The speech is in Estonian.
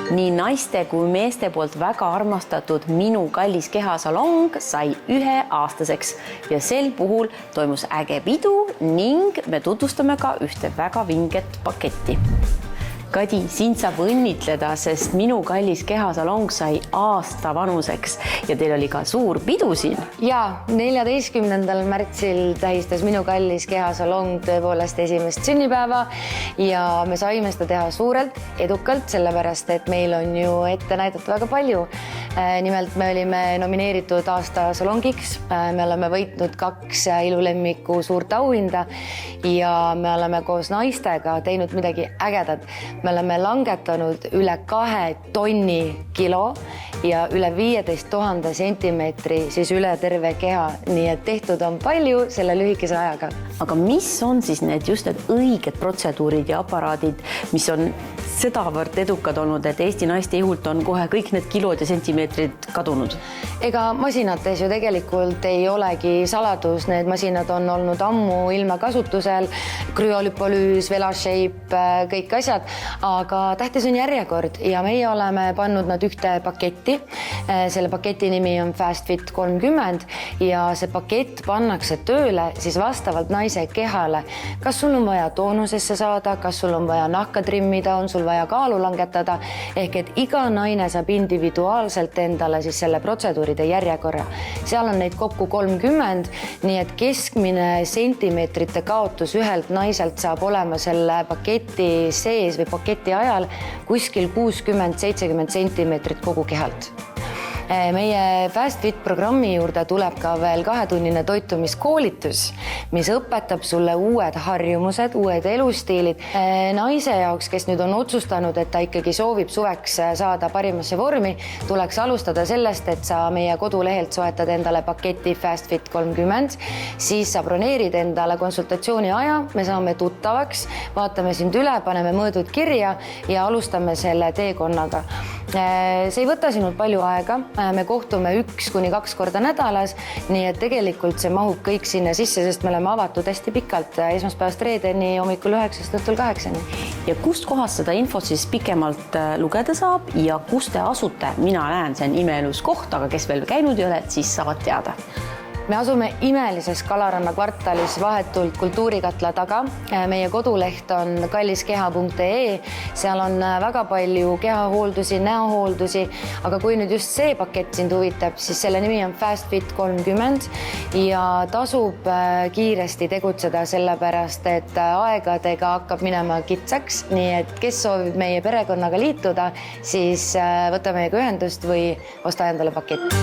Nii naiste kui meeste poolt väga armastatud Minu kallis kehasalong sai 1-aastaseks ja sel puhul toimus äge pidu ning me tutvustame ka ühte väga vinget paketti. Kadi, sind saab õnnitleda, sest Minu kallis kehasalong sai aasta vanuseks ja teil oli ka suur pidu siin. Ja 14. märtsil tähistas Minu kallis kehasalong tõepoolest esimest sünnipäeva ja me saime seda teha suurelt, edukalt, sellepärast, et meil on ju ette näidata väga palju. Nimelt me olime nomineeritud aasta salongiks, me oleme võitnud 2 ilulemmiku suurt auhinda ja me oleme koos naistega teinud midagi ägedat. Me oleme langetanud üle 2 tonni kilo ja üle 15 000 sentimeetri, siis üle terve keha. Nii et tehtud on palju selle lühikese ajaga. Aga mis on siis need õiged protseduurid ja aparaadid, mis on sedavõrd edukad olnud, et Eesti naiste ihult on kohe kõik need kilod ja sentimeetrid kadunud? Ega masinates ju tegelikult ei olegi saladus, need masinad on olnud ammu ilma kasutusel, krüolüpolüüs, VelaShape, kõik asjad, aga tähtis on järjekord ja meie oleme pannud nad ühte paketti. Selle paketi nimi on FastFit 30 ja see pakett pannakse tööle siis vastavalt naise kehale. Kas sul on vaja toonusesse saada, kas sul on vaja nahka trimmida, on sul vaja kaalu langetada, ehk et iga naine saab individuaalselt endale siis selle protseduuride järjekorra. Seal on neid kokku 30, nii et keskmine sentimeetrite kaotus ühelt naiselt saab olema selle paketi sees või paketi ajal kuskil 60-70 sentimeetrit kogu kehalt. Meie FastFit programmi juurde tuleb ka veel 2-tunnine toitumiskoolitus, mis õpetab sulle uued harjumused, uued elustiilid. Naise jaoks, kes nüüd on otsustanud, et ta ikkagi soovib suveks saada parimasse vormi, tuleks alustada sellest, et sa meie kodulehelt soetad endale paketi FastFit 30, siis sa broneerid endale konsultatsiooni aja, me saame tuttavaks, vaatame sind üle, paneme mõõdud kirja ja alustame selle teekonnaga. See ei võta sinult palju aega, me kohtume 1-2 korda nädalas, nii et tegelikult see mahub kõik sinna sisse, sest me oleme avatud hästi pikalt esmaspäevast reedeni hommikul 9 õhtul 8. Ja kust kohast seda infot siis pikemalt lugeda saab ja kus te asute? Mina näen, see on imeelus koht, aga kes veel käinud ei ole, siis saavad teada. Me asume imelises Kalaranna kvartalis vahetult Kultuurikatla taga. Meie koduleht on kalliskeha.ee. Seal on väga palju kehahooldusi, näohooldusi, aga kui nüüd just see pakett sind huvitab, siis selle nimi on FastFit 30 ja tasub kiiresti tegutseda sellepärast, et aegadega hakkab minema kitsaks, nii et kes soovib meie perekonnaga liituda, siis võta meiega ühendust või osta endale pakett.